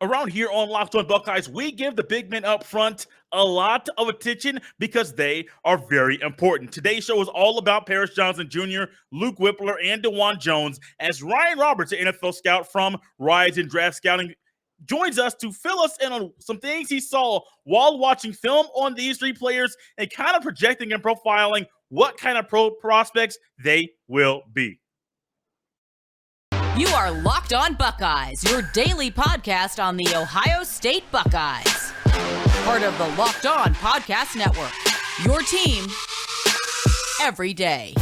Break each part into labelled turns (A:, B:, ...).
A: Around here on Locked On Buckeyes, we give the big men up front a lot of attention because they are very important. Today's show is all about Paris Johnson Jr., Luke Wypler, and Dawand Jones as Ryan Roberts, an NFL scout from Rise and Draft Scouting, joins us to fill us in on some things he saw while watching film on these three players and kind of projecting and profiling what kind of pro prospects they will be.
B: You are Locked On Buckeyes, your daily podcast on the Ohio State Buckeyes. Part of the Locked On Podcast Network, your team every day.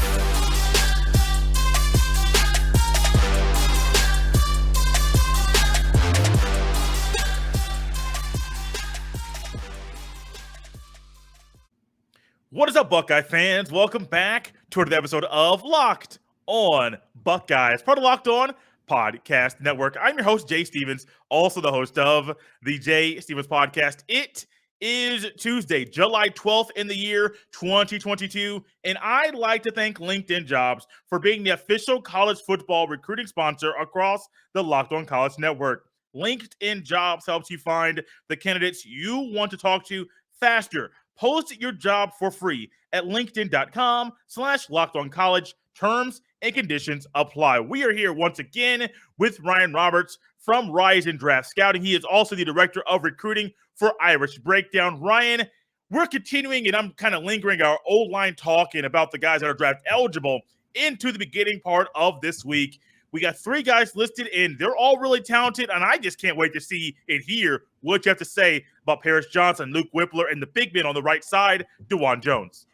A: What is up, Buckeye fans? Welcome back to another episode of Locked On Buckeyes, part of Locked On Podcast Network. I'm your host, Jay Stevens, also the host of the Jay Stevens Podcast. It is Tuesday, July 12th in the year 2022, and I'd like to thank LinkedIn Jobs for being the official college football recruiting sponsor across the Locked On College Network. LinkedIn Jobs helps you find the candidates you want to talk to faster. Post your job for free at linkedin.com/lockedoncollege. Terms and conditions apply. We are here once again with Ryan Roberts from Rise and Draft Scouting. He is also the director of recruiting for Irish Breakdown. Ryan, we're continuing, and I'm kind of lingering our old line talking about the guys that are draft eligible into the beginning part of this week. We got three guys listed, and they're all really talented, and I just can't wait to see and hear what you have to say about Paris Johnson, Luke Wypler, and the big man on the right side, Dawand Jones.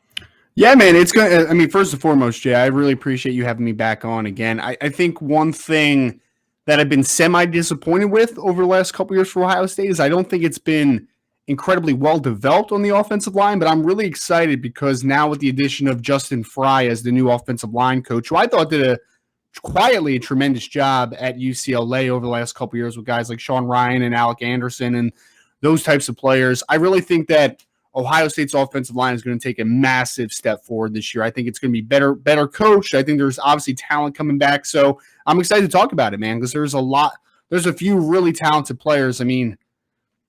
C: Yeah, man, it's going to – I mean, first and foremost, Jay, I really appreciate you having me back on again. I think one thing that I've been semi-disappointed with over the last couple years for Ohio State is I don't think it's been incredibly well-developed on the offensive line, but I'm really excited because now with the addition of Justin Fry as the new offensive line coach, who I thought did quietly a tremendous job at UCLA over the last couple years with guys like Sean Ryan and Alec Anderson and those types of players. I really think that Ohio State's offensive line is going to take a massive step forward this year. I think it's going to be better coached. I think there's obviously talent coming back. So I'm excited to talk about it, man, because there's a few really talented players. I mean,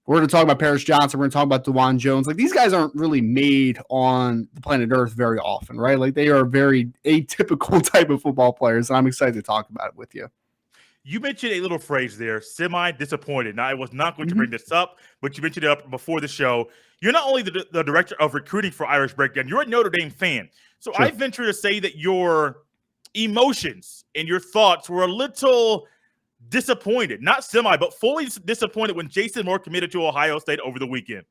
C: we're going to talk about Paris Johnson. We're going to talk about Dawand Jones. Like, these guys aren't really made on the planet Earth very often, right? Like, they are very atypical type of football players, and I'm excited to talk about it with you.
A: You mentioned a little phrase there, semi-disappointed. Now, I was not going to bring this up, but you mentioned it up before the show. You're not only the director of recruiting for Irish Breakdown, you're a Notre Dame fan. So sure. I venture to say that your emotions and your thoughts were a little disappointed, not semi, but fully disappointed when Jason Moore committed to Ohio State over the weekend.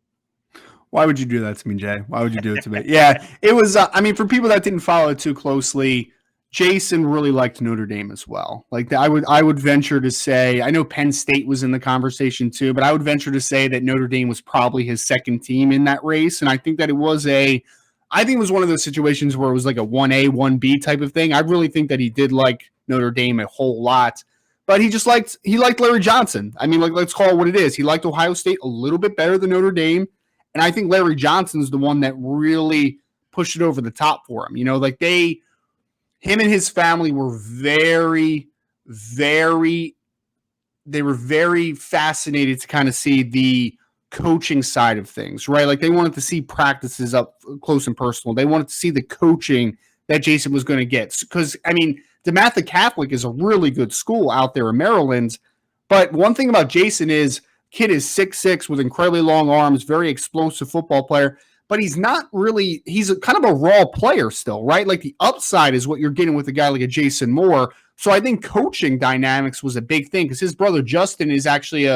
C: Why would you do that to me, Jay? Why would you do it to me? Yeah, it was, I mean, for people that didn't follow it too closely, Jason really liked Notre Dame as well. Like, I would venture to say, I know Penn State was in the conversation too, but I would venture to say that Notre Dame was probably his second team in that race. And I think that it was one of those situations where it was like a 1A, 1B type of thing. I really think that he did like Notre Dame a whole lot, but he liked Larry Johnson. I mean, like, let's call it what it is. He liked Ohio State a little bit better than Notre Dame. And I think Larry Johnson's the one that really pushed it over the top for him. You know, like him and his family were very fascinated to kind of see the coaching side of things, right? Like, they wanted to see practices up close and personal. They wanted to see the coaching that Jason was going to get. Because, I mean, DeMatha Catholic is a really good school out there in Maryland. But one thing about Jason is, kid is 6'6" with incredibly long arms, very explosive football player. But he's not really – he's kind of a raw player still, right? Like, the upside is what you're getting with a guy like a Jason Moore. So I think coaching dynamics was a big thing because his brother Justin is actually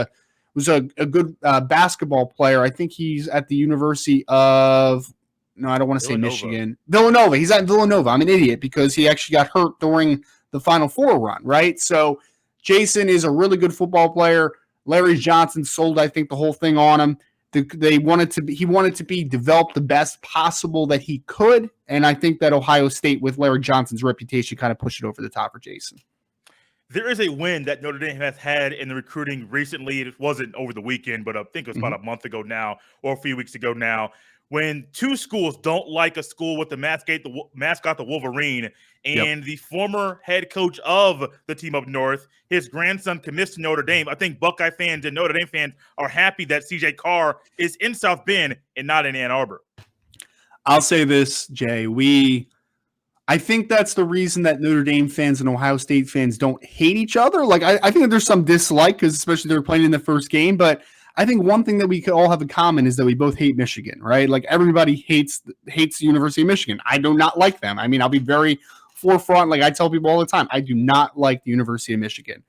C: was a good basketball player. I think he's at the University of – no, I don't want to say Michigan. Villanova. He's at Villanova. I'm an idiot because he actually got hurt during the Final Four run, right? So Jason is a really good football player. Larry Johnson sold, I think, the whole thing on him. He wanted to be developed the best possible that he could, and I think that Ohio State, with Larry Johnson's reputation, kind of pushed it over the top for Jason.
A: There is a win that Notre Dame has had in the recruiting recently. It wasn't over the weekend, but I think it was about a month ago now or a few weeks ago now, when two schools don't like a school with the mascot, the Wolverine, and the former head coach of the team up north, his grandson commits to Notre Dame. I think Buckeye fans and Notre Dame fans are happy that CJ Carr is in South Bend and not in Ann Arbor.
C: I'll say this, Jay. I think that's the reason that Notre Dame fans and Ohio State fans don't hate each other. Like, I think that there's some dislike because especially they're playing in the first game. But I think one thing that we could all have in common is that we both hate Michigan, right? Like, everybody hates the University of Michigan. I do not like them. I mean, I'll be very forefront. Like I tell people all the time, I do not like the University of Michigan.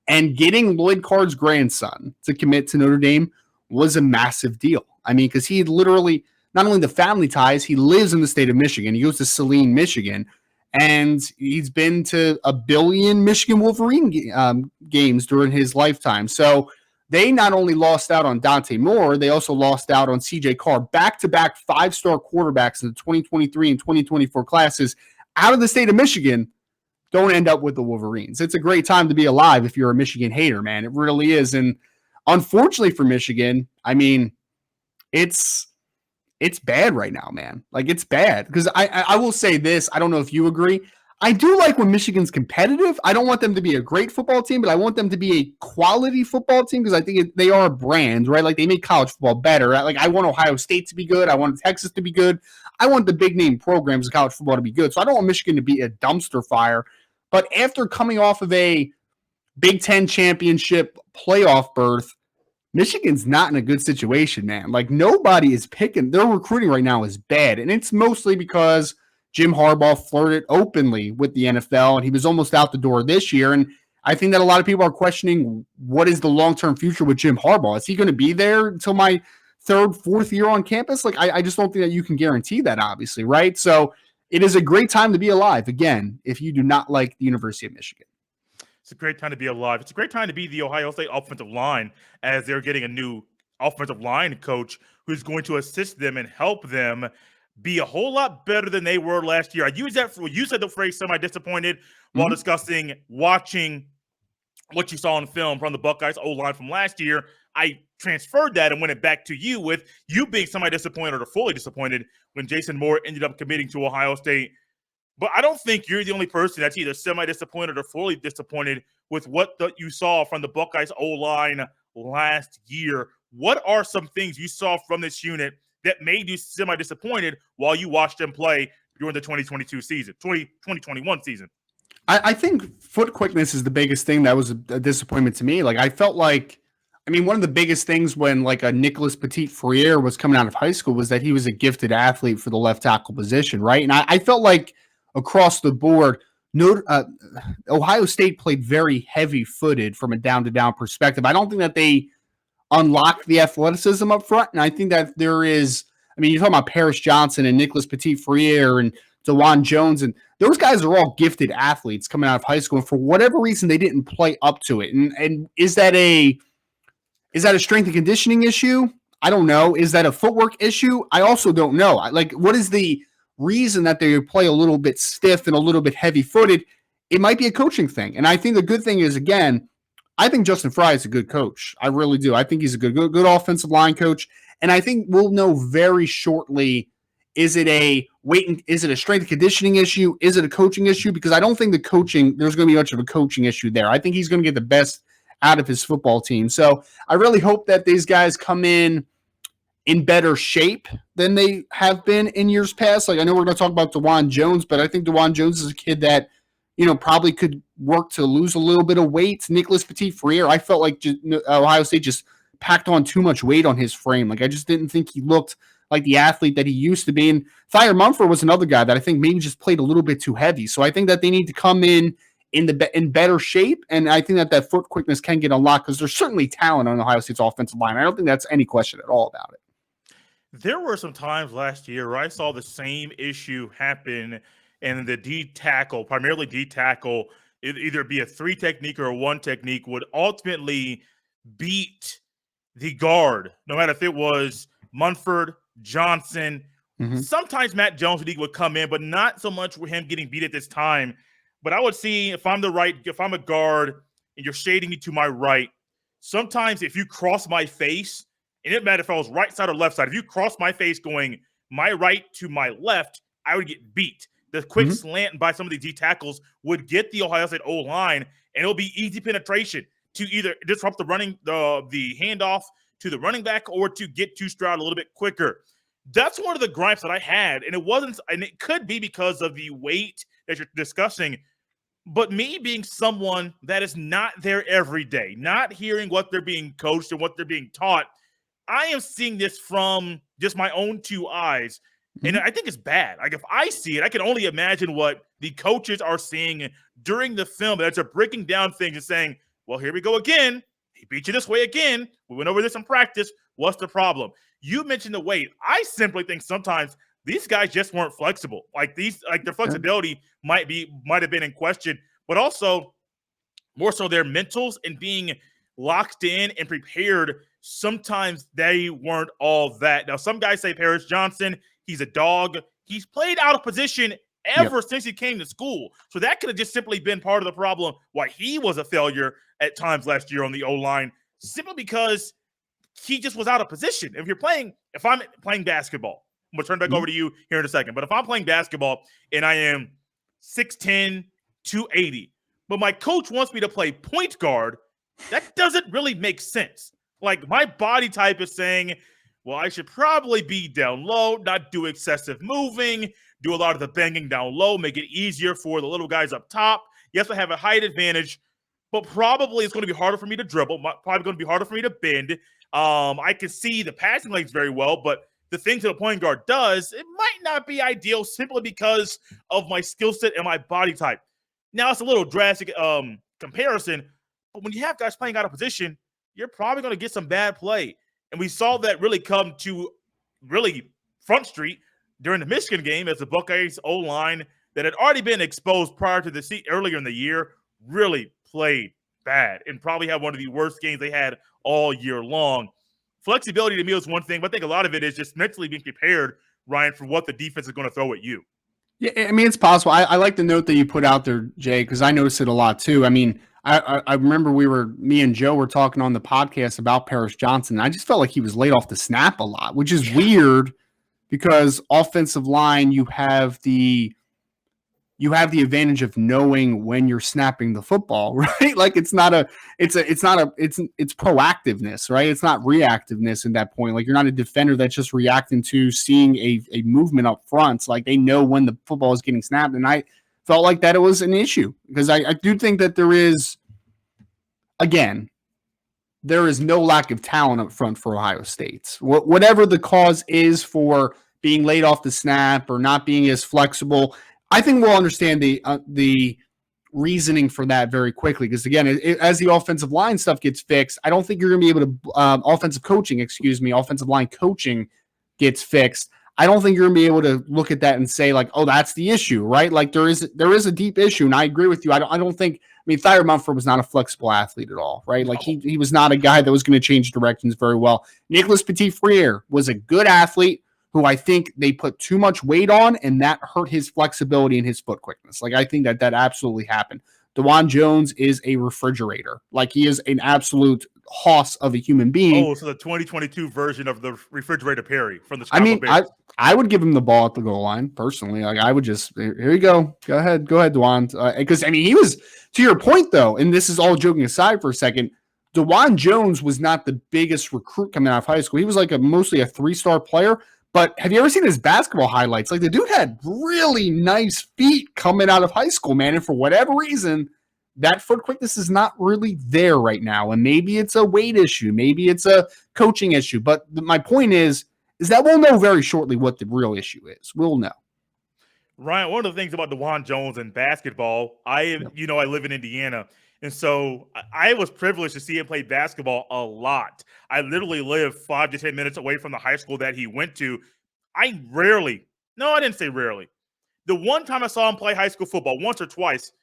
C: And getting Lloyd Carr's grandson to commit to Notre Dame was a massive deal. I mean, because he literally – not only the family ties, he lives in the state of Michigan. He goes to Saline, Michigan, and he's been to a billion Michigan Wolverine games during his lifetime. So they not only lost out on Dante Moore, they also lost out on CJ Carr, back-to-back five-star quarterbacks in the 2023 and 2024 classes out of the state of Michigan. Don't end up with the Wolverines. It's a great time to be alive if you're a Michigan hater, man. It really is. And unfortunately for Michigan, I mean, it's bad right now, man. Like, it's bad. Because I will say this. I don't know if you agree. I do like when Michigan's competitive. I don't want them to be a great football team, but I want them to be a quality football team because I think they are a brand, right? Like, they make college football better. Like, I want Ohio State to be good. I want Texas to be good. I want the big-name programs of college football to be good. So I don't want Michigan to be a dumpster fire. But after coming off of a Big Ten championship playoff berth, Michigan's not in a good situation, man. Like, nobody is picking. Their recruiting right now is bad. And it's mostly because Jim Harbaugh flirted openly with the NFL, and he was almost out the door this year. And I think that a lot of people are questioning what is the long-term future with Jim Harbaugh. Is he going to be there until my third, fourth year on campus? Like, I just don't think that you can guarantee that, obviously, right? So it is a great time to be alive, again, if you do not like the University of Michigan.
A: It's a great time to be alive. It's a great time to be the Ohio State offensive line as they're getting a new offensive line coach who's going to assist them and help them be a whole lot better than they were last year. You said the phrase semi-disappointed while discussing watching what you saw in film from the Buckeyes O-line from last year. I transferred that and went it back to you with you being semi-disappointed or fully disappointed when Jason Moore ended up committing to Ohio State. But I don't think you're the only person that's either semi-disappointed or fully disappointed with what you saw from the Buckeyes O-line last year. What are some things you saw from this unit that made you semi-disappointed while you watched them play during the 2021 season?
C: I think foot quickness is the biggest thing that was a disappointment to me. Like, I felt like, I mean, one of the biggest things when like a Nicholas Petit-Frere was coming out of high school was that he was a gifted athlete for the left tackle position, right? And I felt like across the board, Ohio State played very heavy-footed from a down-to-down perspective. I don't think that they unlocked the athleticism up front, and I think that there is – I mean, you're talking about Paris Johnson and Nicholas Petit-Frere and Dawand Jones, and those guys are all gifted athletes coming out of high school, and for whatever reason, they didn't play up to it. And is that a strength and conditioning issue? I don't know. Is that a footwork issue? I also don't know. Like, what is the – reason that they play a little bit stiff and a little bit heavy-footed? It might be a coaching thing. And I think the good thing is, again, I think Justin Fry is a good coach. I really do. I think he's a good offensive line coach. And I think we'll know very shortly, is it a strength and conditioning issue? Is it a coaching issue? Because I don't think there's going to be much of a coaching issue there. I think he's going to get the best out of his football team. So I really hope that these guys come in better shape than they have been in years past. Like, I know we're going to talk about Dawand Jones, but I think Dawand Jones is a kid that, probably could work to lose a little bit of weight. Nicholas Petit-Frere, I felt like Ohio State just packed on too much weight on his frame. Like, I just didn't think he looked like the athlete that he used to be. And Thayer Mumford was another guy that I think maybe just played a little bit too heavy. So I think that they need to come in better shape, and I think that foot quickness can get unlocked because there's certainly talent on Ohio State's offensive line. I don't think that's any question at all about it.
A: There were some times last year where I saw the same issue happen and the D-tackle, primarily D-tackle, either be a 3 technique or a 1 technique, would ultimately beat the guard, no matter if it was Munford, Johnson. Sometimes Matt Jones would come in, but not so much with him getting beat at this time But I would see if I'm a guard and you're shading me to my right, sometimes if you cross my face, and it didn't matter if I was right side or left side, if you cross my face going my right to my left, I would get beat. The quick slant by some of the D tackles would get the Ohio State O-line, and it'll be easy penetration to either disrupt the handoff to the running back or to get to Stroud a little bit quicker. That's one of the gripes that I had, and it could be because of the weight that you're discussing, but me being someone that is not there every day, not hearing what they're being coached and what they're being taught, I am seeing this from just my own two eyes. And I think it's bad. Like, if I see it, I can only imagine what the coaches are seeing during the film. That's a breaking down things and saying, well, here we go again. He beat you this way again. We went over this in practice. What's the problem? You mentioned the weight. I simply think sometimes these guys just weren't flexible. Like their flexibility might have been in question, but also more so their mentals and being locked in and prepared. Sometimes they weren't all that. Now, some guys say Paris Johnson, he's a dog. He's played out of position ever since he came to school. So that could have just simply been part of the problem why he was a failure at times last year on the O-line, simply because he just was out of position. If I'm playing basketball, I'm going to turn back over to you here in a second. But if I'm playing basketball and I am 6'10", 280, but my coach wants me to play point guard, that doesn't really make sense. Like, my body type is saying, well, I should probably be down low, not do excessive moving, do a lot of the banging down low, make it easier for the little guys up top. Yes, I have a height advantage, but probably it's going to be harder for me to dribble, probably going to be harder for me to bend. I can see the passing lanes very well, but the things that a point guard does, it might not be ideal simply because of my skill set and my body type. Now, it's a little drastic comparison, but when you have guys playing out of position, you're probably going to get some bad play. And we saw that really come to really Front Street during the Michigan game as the Buckeyes O-line that had already been exposed prior to the earlier in the year really played bad and probably had one of the worst games they had all year long. Flexibility to me is one thing, but I think a lot of it is just mentally being prepared, Ryan, for what the defense is going to throw at you.
C: Yeah, I mean, it's possible. I like the note that you put out there, Jay, because I noticed it a lot too. I mean, I remember me and Joe were talking on the podcast about Paris Johnson. And I just felt like he was laid off the snap a lot, which is weird because offensive line, you have the advantage of knowing when you're snapping the football, right? Like it's proactiveness, right? It's not reactiveness at that point. Like you're not a defender that's just reacting to seeing a movement up front. Like they know when the football is getting snapped. And I felt like that it was an issue because I do think that there is no lack of talent up front for Ohio State. Whatever the cause is for being laid off the snap or not being as flexible, I think we'll understand the reasoning for that very quickly. Because again, as the offensive line stuff gets fixed, I don't think you're going to be able to offensive line coaching gets fixed. I don't think you're going to be able to look at that and say like, oh, that's the issue, right? Like there is a deep issue, and I agree with you. I don't think. I mean, Thyre Mumford was not a flexible athlete at all, right? Like he was not a guy that was going to change directions very well. Nicholas Petit-Frere was a good athlete who I think they put too much weight on, and that hurt his flexibility and his foot quickness. Like, I think that absolutely happened. Dawand Jones is a refrigerator. Like, he is an absolute hoss of a human being.
A: Oh, so the 2022 version of the refrigerator Perry from the Chicago Bears.
C: I would give him the ball at the goal line, personally. Like, I would just, here you go. Go ahead, Dawand. Because, I mean, he was, to your point, though, and this is all joking aside for a second, Dawand Jones was not the biggest recruit coming out of high school. He was like mostly a 3-star player. But have you ever seen his basketball highlights? Like, the dude had really nice feet coming out of high school, man. And for whatever reason, that foot quickness is not really there right now. And maybe it's a weight issue. Maybe it's a coaching issue. But my point is that we'll know very shortly what the real issue is. We'll know.
A: Ryan, one of the things about Dawand Jones in basketball, I live in Indiana. And so I was privileged to see him play basketball a lot. I literally live 5 to 10 minutes away from the high school that he went to. I didn't say rarely. The one time I saw him play high school football, once or twice,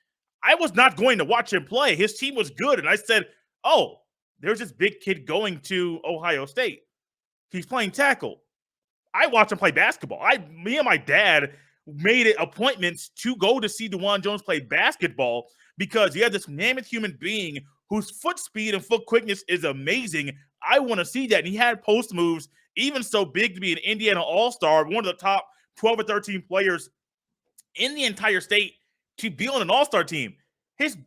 A: I was not going to watch him play. His team was good. And I said, oh, there's this big kid going to Ohio State. He's playing tackle. I watched him play basketball. Me and my dad made it appointments to go to see Dawand Jones play basketball because he had this mammoth human being whose foot speed and foot quickness is amazing. I want to see that. And he had post moves, even so big to be an Indiana All-Star, one of the top 12 or 13 players in the entire state to be on an All-Star team.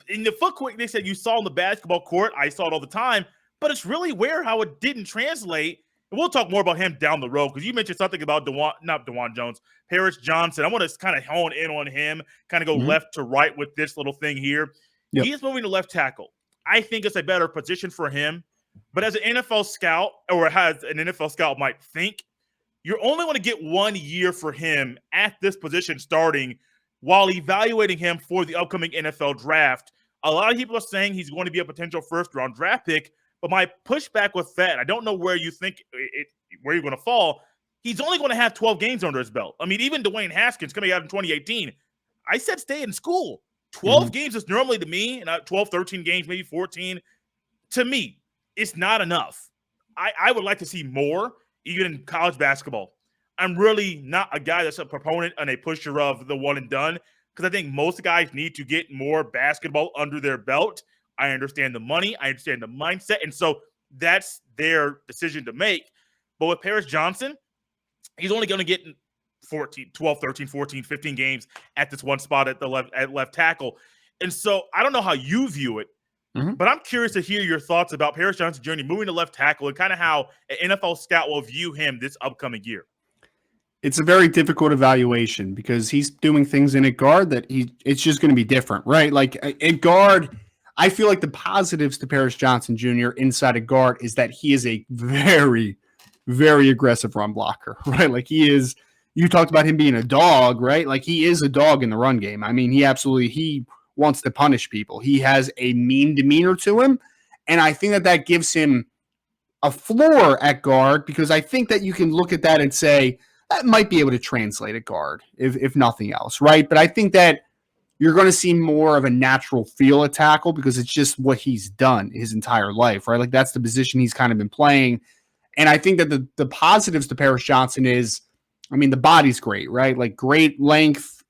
A: In the foot quickness that you saw on the basketball court, I saw it all the time, but it's really weird how it didn't translate. And we'll talk more about him down the road because you mentioned something about Dawand Jones, Paris Johnson. I want to kind of hone in on him, kind of go left to right with this little thing here. Yep. He is moving to left tackle. I think it's a better position for him. But as an NFL scout, or as an NFL scout might think, you're only going to get 1 year for him at this position starting while evaluating him for the upcoming NFL draft. A lot of people are saying he's going to be a potential first-round draft pick. But my pushback with that, I don't know where you think where you're going to fall. He's only going to have 12 games under his belt. I mean, even Dwayne Haskins coming out in 2018, I said stay in school. 12 games is normally to me, and 12, 13 games, maybe 14. To me, it's not enough. I would like to see more, even in college basketball. I'm really not a guy that's a proponent and a pusher of the one and done because I think most guys need to get more basketball under their belt. I understand the money. I understand the mindset. And so that's their decision to make. But with Paris Johnson, he's only going to get 12, 13, 14, 15 games at this one spot at left tackle. And so I don't know how you view it, but I'm curious to hear your thoughts about Paris Johnson's journey moving to left tackle and kind of how an NFL scout will view him this upcoming year.
C: It's a very difficult evaluation because he's doing things in a guard that it's just going to be different, right? Like a guard, I feel like the positives to Paris Johnson Jr. inside a guard is that he is a very, very aggressive run blocker, right? Like you talked about him being a dog, right? Like he is a dog in the run game. I mean, he wants to punish people. He has a mean demeanor to him. And I think that gives him a floor at guard because I think that you can look at that and say, that might be able to translate at guard, if nothing else, right? But I think that you're going to see more of a natural feel at tackle because it's just what he's done his entire life, right? Like that's the position he's kind of been playing. And I think that the positives to Paris Johnson is, I mean, the body's great, right? Like great length,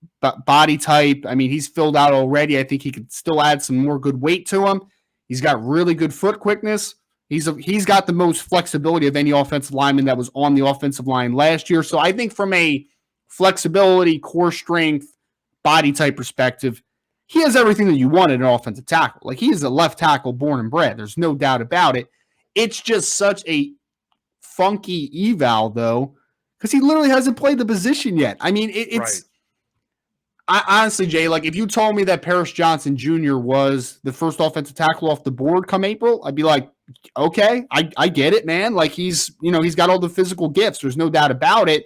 C: body type. I mean, he's filled out already. I think he could still add some more good weight to him. He's got really good foot quickness. He's got the most flexibility of any offensive lineman that was on the offensive line last year. So I think from a flexibility, core strength, body type perspective, he has everything that you want in an offensive tackle. Like he is a left tackle born and bred. There's no doubt about it. It's just such a funky eval though, because he literally hasn't played the position yet. I mean, it's right. I honestly, Jay, like if you told me that Paris Johnson Jr. was the first offensive tackle off the board come April, I'd be like, okay, I get it, man. Like he's got all the physical gifts. There's no doubt about it.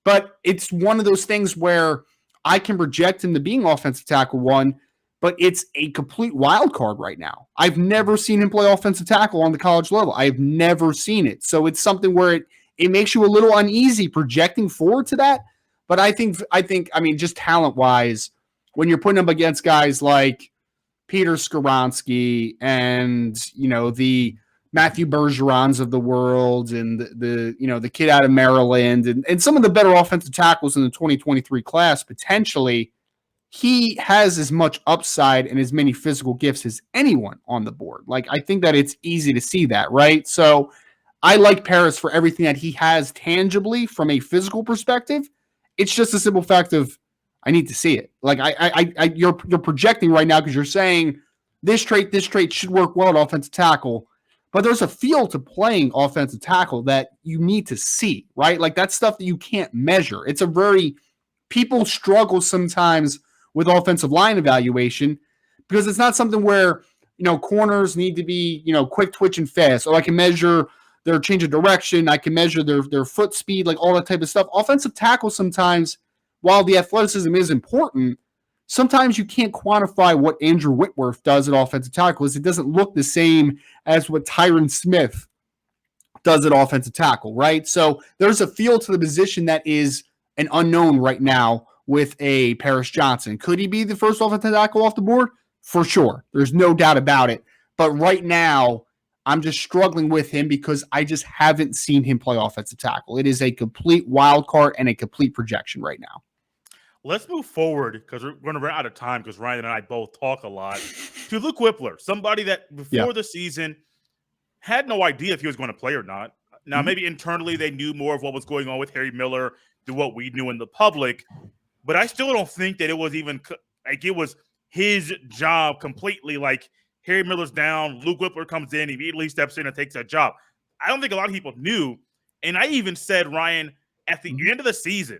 C: But it's one of those things where I can project him to being offensive tackle one, but it's a complete wild card right now. I've never seen him play offensive tackle on the college level. I've never seen it. So it's something where it makes you a little uneasy projecting forward to that. But I think, just talent-wise, when you're putting him against guys like Peter Skoronski and, the Matthew Bergerons of the world and the kid out of Maryland and some of the better offensive tackles in the 2023 class, potentially, he has as much upside and as many physical gifts as anyone on the board. Like, I think that it's easy to see that, right? So I like Paris for everything that he has tangibly from a physical perspective. It's just a simple fact of I need to see it. Like you're projecting right now because you're saying this trait should work well at offensive tackle, but there's a feel to playing offensive tackle that you need to see, right? Like that's stuff that you can't measure. People struggle sometimes with offensive line evaluation because it's not something where, corners need to be, quick twitch and fast, or I can measure their change of direction. I can measure their foot speed, like all that type of stuff. Offensive tackle sometimes, while the athleticism is important, sometimes you can't quantify what Andrew Whitworth does at offensive tackle because it doesn't look the same as what Tyron Smith does at offensive tackle, right? So there's a feel to the position that is an unknown right now with a Paris Johnson. Could he be the first offensive tackle off the board? For sure. There's no doubt about it. But right now, I'm just struggling with him because I just haven't seen him play offensive tackle. It is a complete wild card and a complete projection right now.
A: let's move forward because we're going to run out of time because Ryan and I both talk a lot. To Luke Wypler, somebody that before the season had no idea if he was going to play or not. Now, maybe internally they knew more of what was going on with Harry Miller than what we knew in the public, but I still don't think that it was even like it was his job completely. Like Harry Miller's down, Luke Wypler comes in, he immediately steps in and takes that job. I don't think a lot of people knew, and I even said, Ryan, at the end of the season,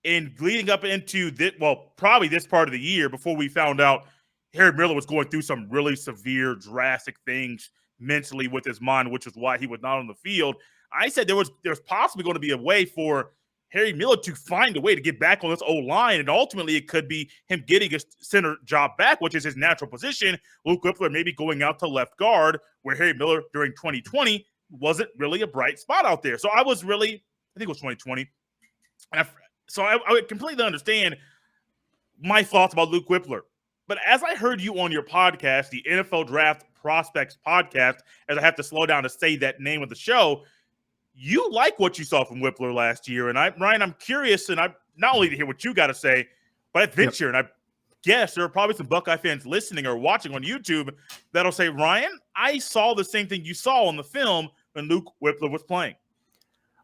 A: and leading up into this, well, probably this part of the year before we found out Harry Miller was going through some really severe, drastic things mentally with his mind, which is why he was not on the field. I said there's possibly going to be a way for Harry Miller to find a way to get back on this O-line, and ultimately it could be him getting a center job back, which is his natural position. Luke Wypler maybe going out to left guard, where Harry Miller during 2020 wasn't really a bright spot out there. So I think it was 2020. And I would completely understand my thoughts about Luke Wypler. But as I heard you on your podcast, the NFL Draft Prospects podcast, as I have to slow down to say that name of the show, you like what you saw from Wypler last year. And Ryan, I'm curious, and I not only to hear what you got to say, but I venture, and I guess there are probably some Buckeye fans listening or watching on YouTube that'll say, Ryan, I saw the same thing you saw on the film when Luke Wypler was playing.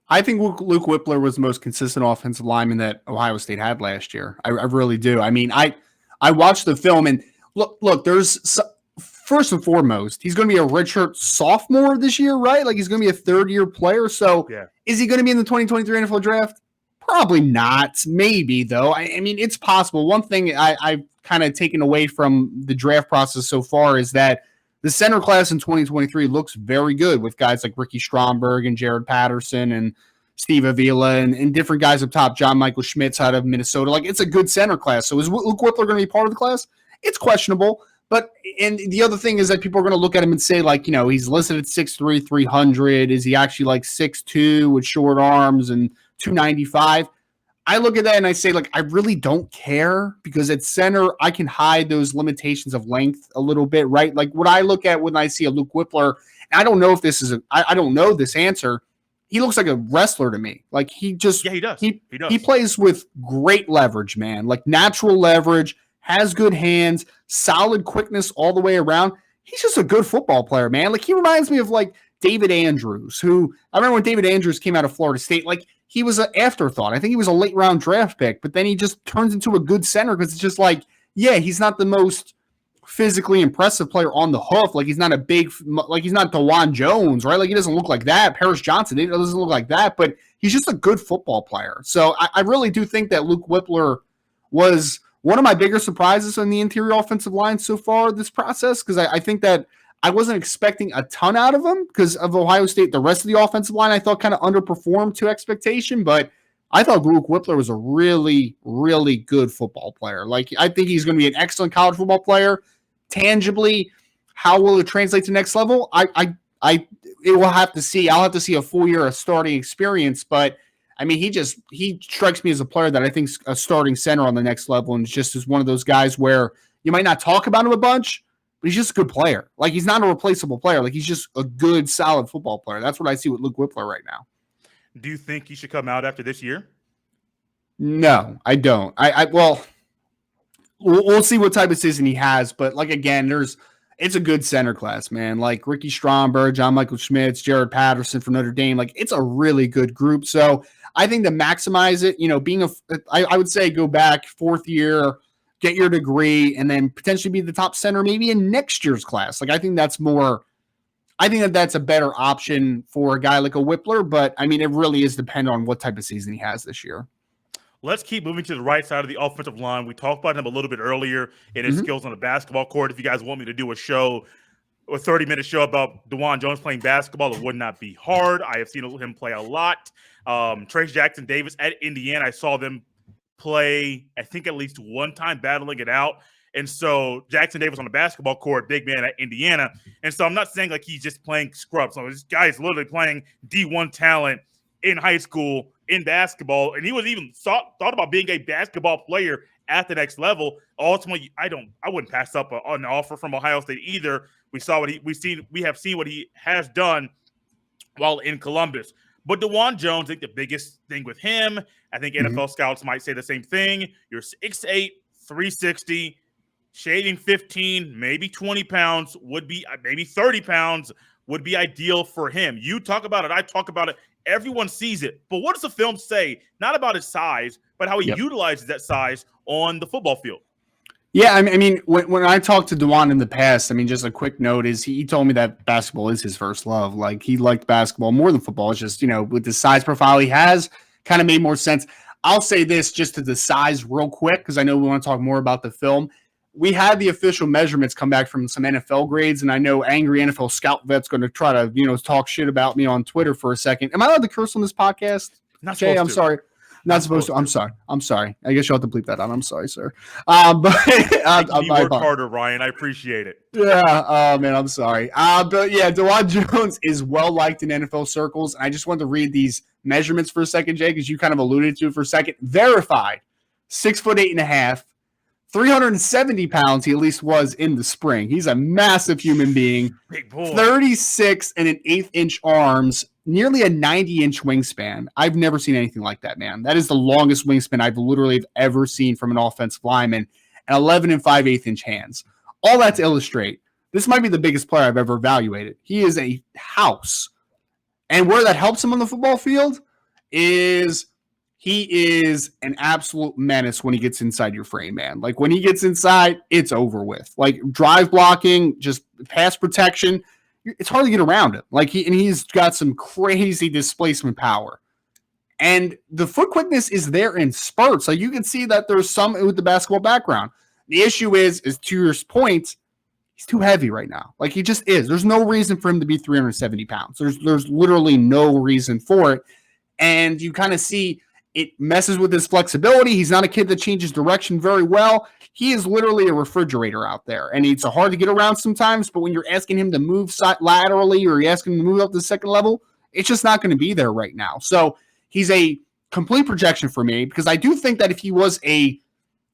C: I think Luke Wypler was the most consistent offensive lineman that Ohio State had last year. I really do. I mean, I watched the film, and look, first and foremost, he's going to be a redshirt sophomore this year, right? Like he's going to be a third-year player. So Is he going to be in the 2023 NFL Draft? Probably not. Maybe, though. I mean, it's possible. One thing I've kind of taken away from the draft process so far is that the center class in 2023 looks very good with guys like Ricky Stromberg and Jared Patterson and Steve Avila and different guys up top, John Michael Schmitz out of Minnesota. Like, it's a good center class. So is Luke Wypler going to be part of the class? It's questionable. And the other thing is that people are going to look at him and say, like, he's listed at 6'3", 300. Is he actually like 6'2" with short arms and 295? I look at that and I say, like, I really don't care because at center, I can hide those limitations of length a little bit, right? Like what I look at when I see a Luke Wypler, and I don't know if this is I don't know this answer. He looks like a wrestler to me. Like he does. He does. He plays with great leverage, man. Like natural leverage, has good hands, solid quickness all the way around. He's just a good football player, man. Like he reminds me of like David Andrews, who I remember when David Andrews came out of Florida State, like he was an afterthought. I think he was a late round draft pick, but then he just turns into a good center because it's just like, yeah, he's not the most physically impressive player on the hoof. Like he's not he's not Dawand Jones, right? Like he doesn't look like that. Paris Johnson, he doesn't look like that, but he's just a good football player. So I really do think that Luke Wypler was one of my bigger surprises on the interior offensive line so far this process, because I think that I wasn't expecting a ton out of him because of Ohio State. The rest of the offensive line I thought kind of underperformed to expectation, but I thought Luke Wypler was a really, really good football player. Like I think he's going to be an excellent college football player. Tangibly, how will it translate to next level? It will have to see. I'll have to see a full year of starting experience, but I mean, he strikes me as a player that I think's a starting center on the next level, and just is one of those guys where you might not talk about him a bunch, but he's just a good player. Like he's not a replaceable player. Like he's just a good, solid football player. That's what I see with Luke Wypler right now.
A: Do you think he should come out after this year?
C: No, I don't. Well, we'll see what type of season he has, but like again, it's a good center class, man. Like Ricky Stromberg, John Michael Schmitz, Jared Patterson for Notre Dame. Like it's a really good group. So I think to maximize it, being I would say go back fourth year, get your degree, and then potentially be the top center maybe in next year's class. Like I think that's a better option for a guy like a Wypler, but I mean, it really is dependent on what type of season he has this year.
A: Let's keep moving to the right side of the offensive line. We talked about him a little bit earlier in his skills on the basketball court. If you guys want me to do a 30-minute show about Dawand Jones playing basketball, it would not be hard. I have seen him play a lot. Trace Jackson Davis at Indiana, I saw them play, I think at least one time, battling it out. And so Jackson Davis on the basketball court, big man at Indiana. And so I'm not saying like he's just playing scrub. So this guy is literally playing D1 talent in high school in basketball, and he was even thought about being a basketball player at the next level. Ultimately, I wouldn't pass up an offer from Ohio State either. We have seen what he has done while in Columbus. But Dawand Jones, I think the biggest thing with him, I think NFL scouts might say the same thing. You're 6'8", 360, shading 15, maybe 20 pounds would be, maybe 30 pounds would be ideal for him. You talk about it, I talk about it. Everyone sees it. But what does the film say? Not about his size, but how he utilizes that size on the football field.
C: Yeah, I mean, when I talked to Dawand in the past, I mean, just a quick note is he told me that basketball is his first love. Like, he liked basketball more than football. It's just, with the size profile he has, kind of made more sense. I'll say this just to the size real quick, because I know we want to talk more about the film. We had the official measurements come back from some NFL grades, and I know angry NFL scout vet's going to try to, talk shit about me on Twitter for a second. Am I allowed to curse on this podcast?
A: Not
C: Jay, I'm
A: to.
C: sorry. Not supposed to. I'm sorry. I guess you'll have to bleep that out. I'm sorry, sir. But
A: you work harder, Ryan. I appreciate it.
C: Yeah. Oh man, I'm sorry. But yeah, Dawand Jones is well liked in NFL circles. I just wanted to read these measurements for a second, Jay, because you kind of alluded to it for a second. Verified, 6'8.5", 370 pounds. He at least was in the spring. He's a massive human being.
A: Big boy.
C: 36 and an 1/8 inch arms. Nearly a 90-inch wingspan. I've never seen anything like that, man. That is the longest wingspan I've literally ever seen from an offensive lineman. And 11 and 5/8 inch hands. All that to illustrate, this might be the biggest player I've ever evaluated. He is a house. And where that helps him on the football field is he is an absolute menace when he gets inside your frame, man. Like, when he gets inside, it's over with. Like, drive blocking, just pass protection, it's hard to get around him. Like, he's got some crazy displacement power. And the foot quickness is there in spurts. Like, you can see that there's some with the basketball background. The issue is to your point, he's too heavy right now. Like, he just is. There's no reason for him to be 370 pounds. There's literally no reason for it. And you kind of see it messes with his flexibility. He's not a kid that changes direction very well. He is literally a refrigerator out there, and it's hard to get around sometimes, but when you're asking him to move laterally or you're asking him to move up to the second level, it's just not going to be there right now. So he's a complete projection for me, because I do think that if he was a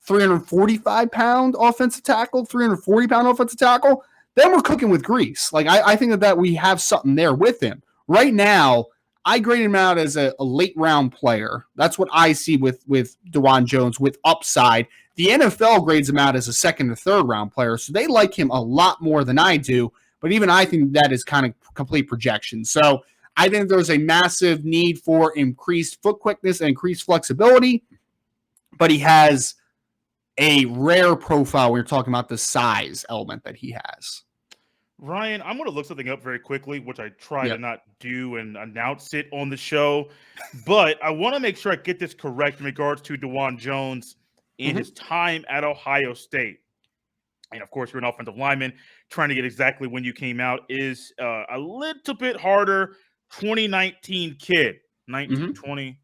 C: 345-pound offensive tackle, 340-pound offensive tackle, then we're cooking with grease. Like, I think that we have something there with him. Right now, I grade him out as a late round player. That's what I see with Dawand Jones with upside. The NFL grades him out as a second or third round player, so they like him a lot more than I do. But even I think that is kind of complete projection. So I think there's a massive need for increased foot quickness and increased flexibility, but he has a rare profile when you're talking about the size element that he has.
A: Ryan, I'm going to look something up very quickly, which I try to not do and announce it on the show. But I want to make sure I get this correct in regards to Dawand Jones in his time at Ohio State. And, of course, you're an offensive lineman. Trying to get exactly when you came out is a little bit harder. 2019 kid, 1920.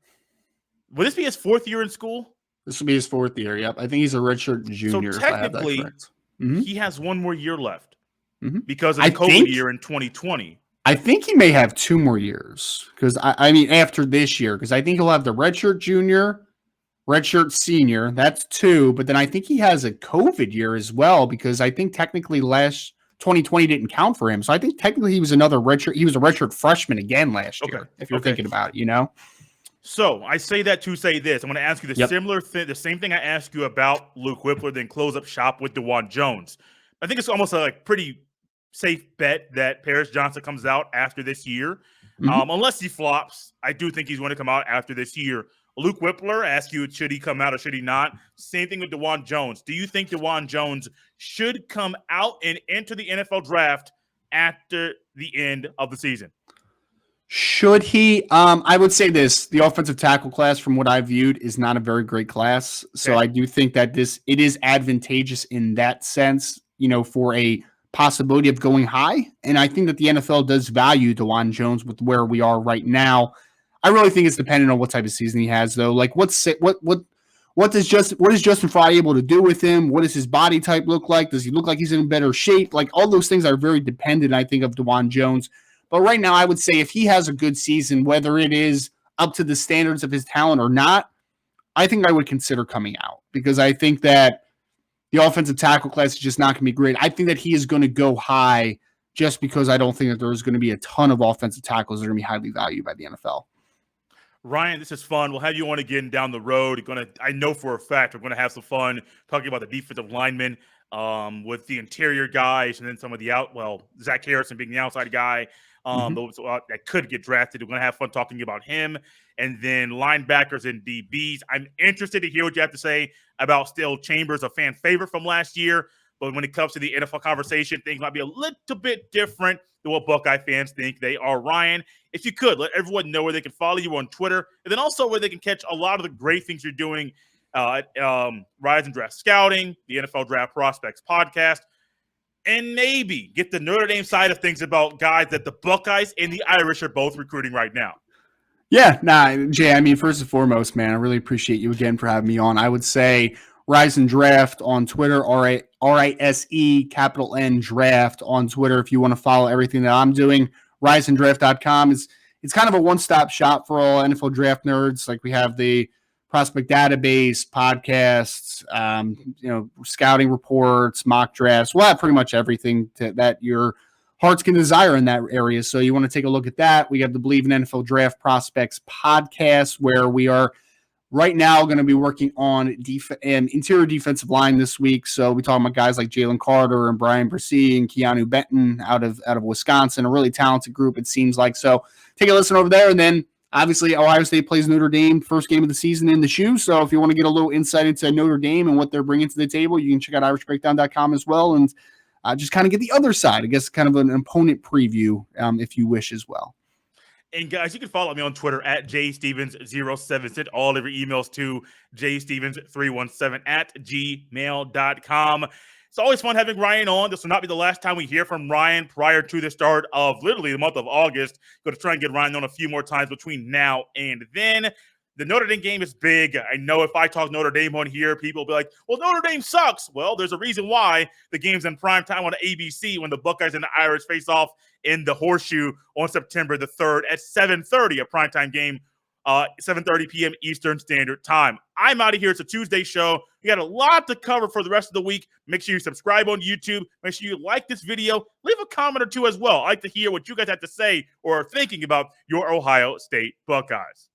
A: Will this be his fourth year in school?
C: This will be his fourth year, yep. I think he's a redshirt junior.
A: So technically, he has one more year left. Because of the COVID year in 2020.
C: I think he may have 2 more years, because I mean after this year, because I think he'll have the redshirt junior, redshirt senior. That's 2, but then I think he has a COVID year as well, because I think technically last 2020 didn't count for him. So I think technically he was another redshirt. He was a redshirt freshman again last year. If you're thinking about it,
A: So I say that to say this. I'm going to ask you the similar thing, the same thing I asked you about Luke Wypler, then close up shop with Dawand Jones. I think it's almost a pretty safe bet that Paris Johnson comes out after this year. Unless he flops, I do think he's going to come out after this year. Luke Wypler asked you, should he come out or should he not? Same thing with Dawand Jones. Do you think Dawand Jones should come out and enter the NFL draft after the end of the season?
C: Should he? I would say this. The offensive tackle class, from what I viewed, is not a very great class. So I do think that it is advantageous in that sense, for a possibility of going high. And I think that the NFL does value Dawand Jones with where we are right now. I really think it's dependent on what type of season he has, though. Like, what is Justin Fry able to do with him? What does his body type look like? Does he look like he's in better shape? Like, all those things are very dependent, I think, of Dawand Jones. But right now, I would say if he has a good season, whether it is up to the standards of his talent or not, I think I would consider coming out, because I think that the offensive tackle class is just not going to be great. I think that he is going to go high just because I don't think that there's going to be a ton of offensive tackles that are going to be highly valued by the NFL.
A: Ryan, this is fun. We'll have you on again down the road. I know for a fact we're gonna have some fun talking about the defensive linemen, with the interior guys, and then some of the Zach Harrison being the outside guy, those that could get drafted. We're gonna have fun talking about him, and then linebackers and DBs. I'm interested to hear what you have to say about Still Chambers, a fan favorite from last year. But when it comes to the NFL conversation, things might be a little bit different than what Buckeye fans think they are. Ryan, if you could, let everyone know where they can follow you on Twitter, and then also where they can catch a lot of the great things you're doing at Rise and Draft Scouting, the NFL Draft Prospects podcast, and maybe get the Notre Dame side of things about guys that the Buckeyes and the Irish are both recruiting right now.
C: Yeah, Jay, I mean, first and foremost, man, I really appreciate you again for having me on. I would say Rise and Draft on Twitter, RISE, capital N, Draft on Twitter. If you want to follow everything that I'm doing, riseanddraft.com is it's kind of a one-stop shop for all NFL draft nerds. Like we have the prospect database, podcasts, scouting reports, mock drafts. We'll have pretty much everything that your hearts can desire in that area. So you want to take a look at that. We have the Believe in NFL Draft Prospects podcast, where we are right now going to be working on interior defensive line this week. So we talk about guys like Jalen Carter and Brian Brissy and Keanu Benton out of Wisconsin, a really talented group, it seems like. So take a listen over there. And then obviously Ohio State plays Notre Dame first game of the season in the shoe. So if you want to get a little insight into Notre Dame and what they're bringing to the table, you can check out irishbreakdown.com as well. And just kind of get the other side, I guess, kind of an opponent preview if you wish as well.
A: And guys, you can follow me on Twitter at jstevens07. Send all of your emails to jstevens317@gmail.com. It's always fun having Ryan on. This will not be the last time we hear from Ryan prior to the start of literally the month of August. Going to try and get Ryan on a few more times between now and then. The Notre Dame game is big. I know if I talk Notre Dame on here, people will be like, well, Notre Dame sucks. Well, there's a reason why the game's in prime time on ABC when the Buckeyes and the Irish face off in the Horseshoe on September the 3rd at 7:30, a primetime game, 7:30 p.m. Eastern Standard Time. I'm out of here. It's a Tuesday show. We got a lot to cover for the rest of the week. Make sure you subscribe on YouTube. Make sure you like this video. Leave a comment or two as well. I'd like to hear what you guys have to say or are thinking about your Ohio State Buckeyes.